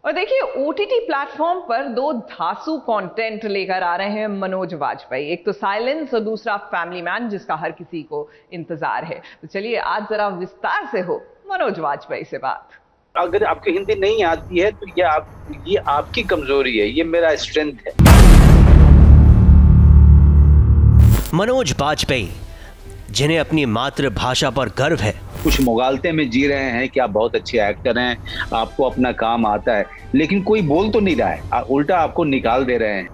और देखिए OTT platform पर दो धांसू कंटेंट लेकर आ रहे हैं मनोज वाजपेयी। एक तो साइलेंस और दूसरा फैमिली मैन, जिसका हर किसी को इंतजार है। तो चलिए आज जरा विस्तार से हो मनोज वाजपेयी से बात। अगर आपको हिंदी नहीं आती है तो ये आपकी कमजोरी है, ये मेरा स्ट्रेंथ है। मनोज वाजपेयी, जिन्हें अपनी मातृभाषा पर गर्व है, कुछ मुगालते में जी रहे हैं कि आप बहुत अच्छे एक्टर हैं, आपको अपना काम आता है, लेकिन कोई बोल तो नहीं रहा है, उल्टा आपको निकाल दे रहे हैं।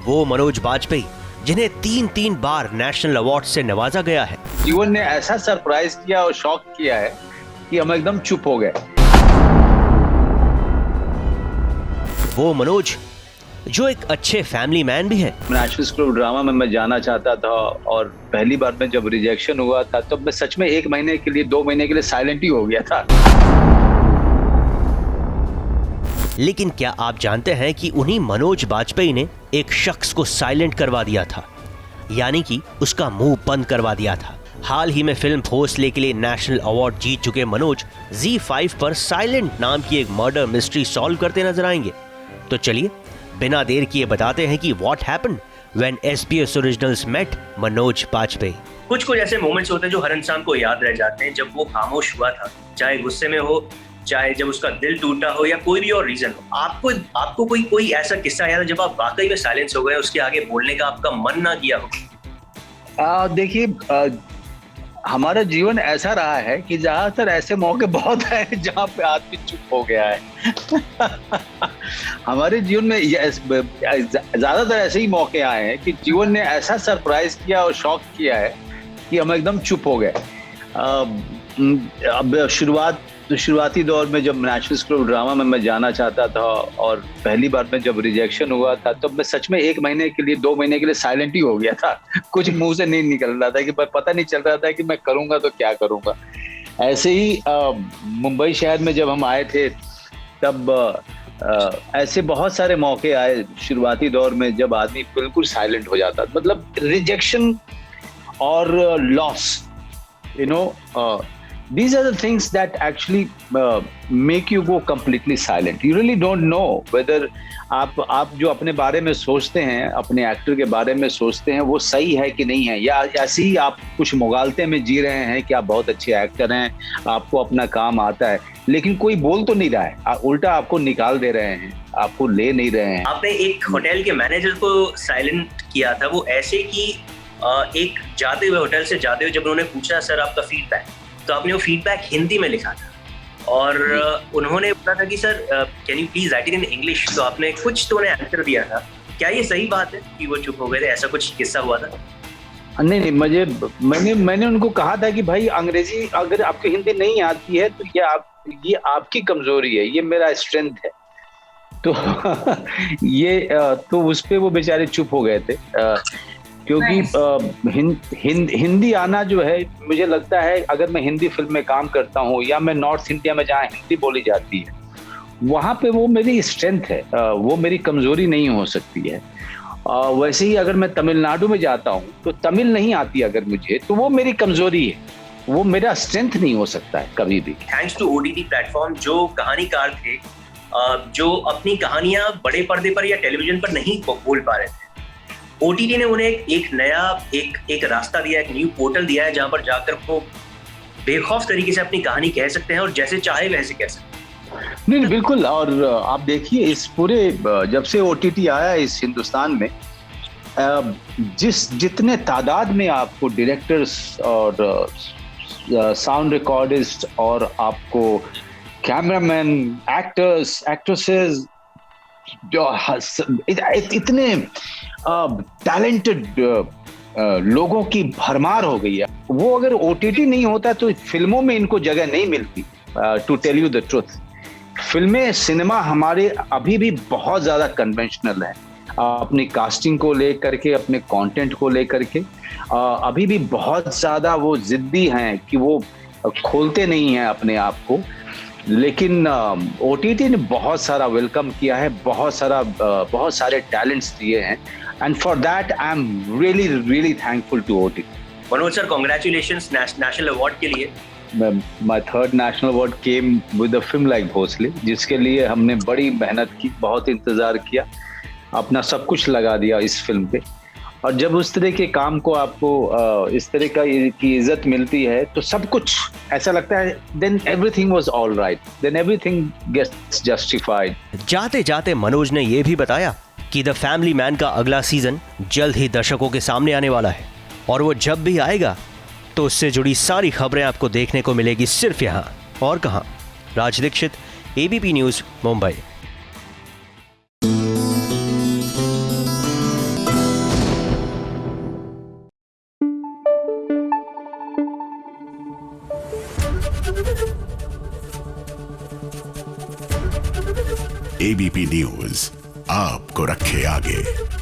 वो मनोज वाजपेयी जिन्हें 3 बार नेशनल अवार्ड से नवाजा गया है। जीवन ने ऐसा सरप्राइज किया और शॉक किया है कि हम एकदम चुप हो गए। वो मनोज जो एक अच्छे फैमिली मैन भी है। नेशनल स्कूल ड्रामा में मैं जाना चाहता था और पहली बार में जब रिजेक्शन हुआ था तो मैं सच में 1 महीने के लिए 2 महीने के लिए साइलेंट ही हो गया था। लेकिन क्या आप जानते हैं कि उन्हीं मनोज वाजपेयी ने एक शख्स को साइलेंट करवा दिया था, यानी कि उसका मुंह बंद करवा दिया था। हाल ही में फिल्म भोसले के लिए नेशनल अवार्ड जीत चुके मनोज ZEE5 पर साइलेंट नाम की एक मर्डर मिस्ट्री सॉल्व करते नजर आएंगे। तो चलिए बिना देर किए बताते हैं कि what happened when SBS originals met Manoj Vajpayee. कुछ ऐसे मोमेंट्स होते हैं जो हर इंसान को याद रह जाते हैं, जब वो खामोश हुआ था, चाहे गुस्से में हो, चाहे जब उसका दिल टूटा हो या कोई भी और रीजन हो। आपको कोई ऐसा किस्सा याद है जब आप वाकई में साइलेंस हो गए, उसके आगे बोलने का आपका मन ना किया हो? देखिए, हमारा जीवन ऐसा रहा है कि ज्यादातर ऐसे मौके बहुत हैं जहाँ पे आदमी चुप हो गया है। हमारे जीवन में ज्यादातर ऐसे ही मौके आए हैं कि जीवन ने ऐसा सरप्राइज किया और शॉक किया है कि हम एकदम चुप हो गए। अब शुरुआती दौर में जब नेशनल स्कूल ड्रामा में मैं जाना चाहता था और पहली बार में जब रिजेक्शन हुआ था तो मैं सच में 1 महीने के लिए 2 महीने के लिए साइलेंट ही हो गया था। कुछ मुंह से नहीं निकल रहा था कि पता नहीं चल रहा था कि मैं करूंगा तो क्या करूंगा। ऐसे ही मुंबई शहर में जब हम आए थे तब ऐसे बहुत सारे मौके आए शुरुआती दौर में जब आदमी बिल्कुल साइलेंट हो जाता, मतलब रिजेक्शन और loss, these are the things that actually make you go completely silent. You really don't know whether आप जो अपने बारे में सोचते हैं, अपने एक्टर के बारे में सोचते हैं, वो सही है कि नहीं है, या ऐसे ही आप कुछ मुगालते में जी रहे हैं कि आप बहुत अच्छे एक्टर हैं, आपको अपना काम आता है, लेकिन कोई बोल तो नहीं रहा है, उल्टा आपको निकाल दे रहे हैं, आपको ले नहीं रहे हैं। आपने एक होटल के मैनेजर को साइलेंट किया था, वो ऐसे कि एक जाते हुए होटल से जाते हुए जब उन्होंने पूछा सर आपका फीडबैक, तो आपने वो फीडबैक हिंदी में लिखा था और उन्होंने बोला था कि sir can you please right it in English, तो आपने कुछ तो उन्हें आंसर दिया था। क्या ये सही बात है कि वो चुप हो गए थे? ऐसा कुछ किस्सा हुआ था? नहीं, मैंने उनको कहा था कि भाई अंग्रेजी अगर आपको हिंदी नहीं आती है तो ये आपकी कमजोरी है, ये मेरा स्ट्रेंथ है। तो तो उस पे वो बेचारे चुप हो गए थे, क्योंकि हिंदी आना जो है, मुझे लगता है अगर मैं हिंदी फिल्म में काम करता हूँ या मैं नॉर्थ इंडिया में जहाँ हिंदी बोली जाती है वहाँ पे वो मेरी स्ट्रेंथ है, वो मेरी कमजोरी नहीं हो सकती है। वैसे ही अगर मैं तमिलनाडु में जाता हूँ तो तमिल नहीं आती अगर मुझे, तो वो मेरी कमजोरी है, वो मेरा स्ट्रेंथ नहीं हो सकता है कभी भी। थैंक्स टू OTT प्लेटफॉर्म, जो कहानीकार थे, जो अपनी कहानियां बड़े पर्दे पर या टेलीविजन पर नहीं बोल पा रहे थे, OTT ने उन्हें एक नया एक रास्ता दिया, एक न्यू पोर्टल दिया है जहां पर जाकर वो बेखौफ तरीके से अपनी कहानी कह सकते हैं और जैसे चाहे वैसे कह सकते हैं। नहीं, बिल्कुल। और आप देखिए इस पूरे जब से OTT आया इस हिंदुस्तान में, जितने तादाद में आपको डायरेक्टर्स और साउंड रिकॉर्डिस्ट और आपको कैमरामैन, एक्टर्स, एक्ट्रेसेस, जो इतने टैलेंटेड लोगों की भरमार हो गई है, वो अगर OTT नहीं होता तो फिल्मों में इनको जगह नहीं मिलती। To tell you the truth, फिल्में, सिनेमा हमारे अभी भी बहुत ज्यादा कन्वेंशनल है, अपनी कास्टिंग को लेकर के, अपने कंटेंट को लेकर के अभी भी बहुत ज्यादा वो जिद्दी हैं कि वो खोलते नहीं हैं अपने आप को। लेकिन OTT ने बहुत सारा वेलकम किया है, बहुत सारे टैलेंट्स दिए हैं, and for that I am really thankful to OTT। Manoj sir, congratulations national award के लिए। My third national award came with a film like Bhonsle, जिसके लिए हमने बड़ी मेहनत की, बहुत इंतजार किया, अपना सब कुछ लगा दिया इस फिल्म पे। और जब उस तरह के काम को आपको इस तरह की इज्जत मिलती है तो सब कुछ ऐसा लगता है, then everything was all right, then everything gets justified. जाते जाते मनोज ने यह भी बताया कि द फैमिली मैन का अगला सीजन जल्द ही दर्शकों के सामने आने वाला है, और वो जब भी आएगा तो उससे जुड़ी सारी खबरें आपको देखने को मिलेगी सिर्फ यहाँ, और कहाँ। Raj Dikshit, ABP news, Mumbai. ABP news आपको रखे आगे।